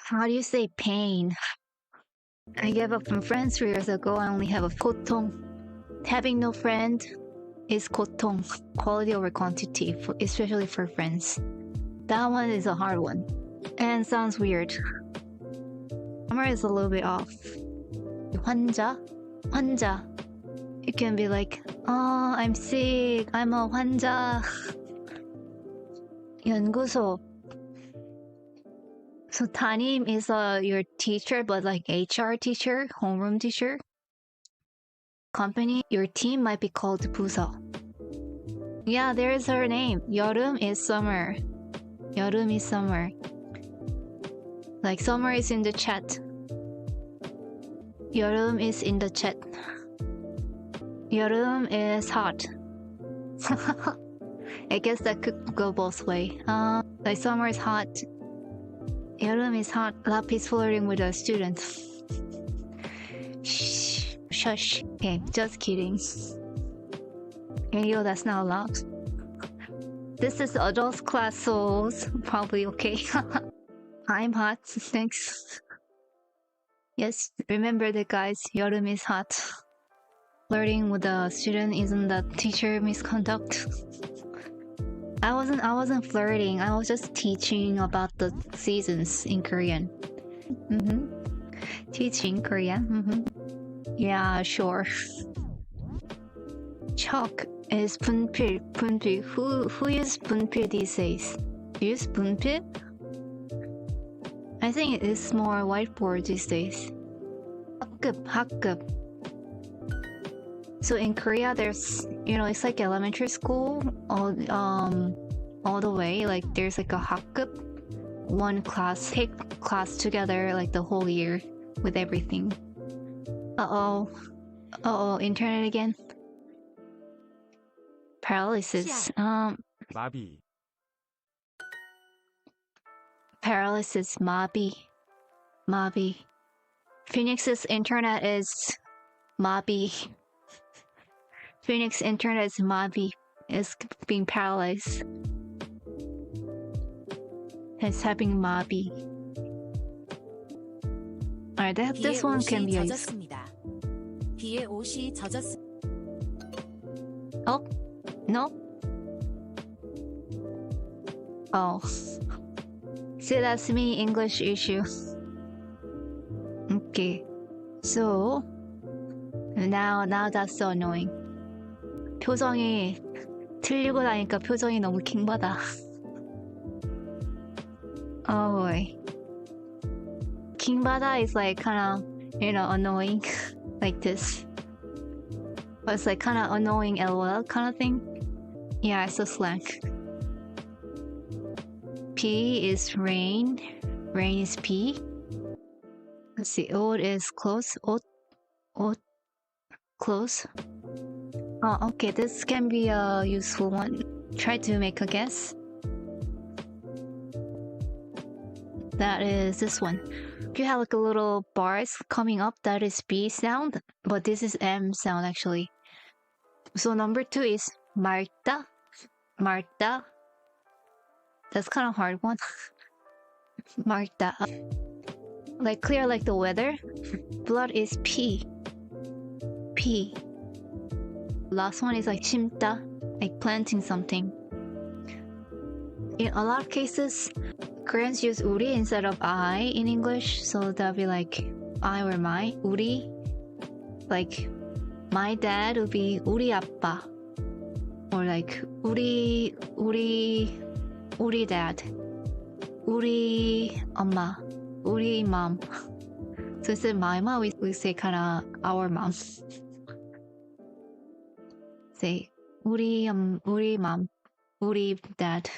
How do you say pain? I gave up from friends 3 years ago. I only have a 고통. Having no friend is 고통. Quality over quantity, especially for friends. That one is a hard one. And sounds weird. Grammar is a little bit off. 환자? 환자. It can be like, oh, I'm sick. I'm a 환자. 연구소. So 담임 is your teacher, but like HR teacher, homeroom teacher. Company, your team might be called 부서. Yeah, there is her name. 여름 is summer. 여름 is summer. Like summer is in the chat. 여름 is in the chat. 여름 is hot. I guess that could go both way. Like summer is hot. 여름 is hot. Lapi's flirting with a student. Shh, shush. Okay, just kidding. Yo, that's not allowed. This is adults class, so it's probably okay. I'm hot. Thanks. Yes, remember that, guys. 여름 is hot. Flirting with a student isn't that teacher misconduct? I wasn't flirting. I was just teaching about the seasons in Korean. Teaching Korean. Yeah, sure. Chalk is 분필. 분필. Who use 분필 these days? Use 분필? I think it is more whiteboard these days. 학급. So in Korea, there's, it's like elementary school all the way. Like there's like a 학급, one class, take class together like the whole year with everything. Internet again. Paralysis. 마비. Paralysis. 마비. Phoenix's internet is 마비. Phoenix internet is mabi. Is being paralyzed. It's having mabi. Alright, this one can be used. 비에 옷이 젖었습니다. Oh, no. Oh. See, that's me English issue. Okay. So now that's so annoying. 표정이 틀리고 나니까 표정이 너무 킹받아. Oh boy. 킹받아 is like kind of, annoying. Like this. But it's like kind of annoying LOL kind of thing. Yeah, it's a slang. P is rain. Rain is P. Let's see. 옷 is clothes. 옷. Clothes. Oh, okay, this can be a useful one. Try to make a guess. That is this one. You have like a little bars coming up, that is B sound, but this is M sound actually. So number 2 is 맑다. That's kind of hard one. 맑다. Like clear like the weather. Blood is P. Last one is like 심다, like planting something. In a lot of cases, Koreans use 우리 instead of I in English, so that'll be like I or my. 우리, like my dad would be 우리 아빠, or like 우리 dad, 우리 엄마, 우리 mom. So instead of my mom, we say kind of our mom. Say 우리 mom, 우리 dad.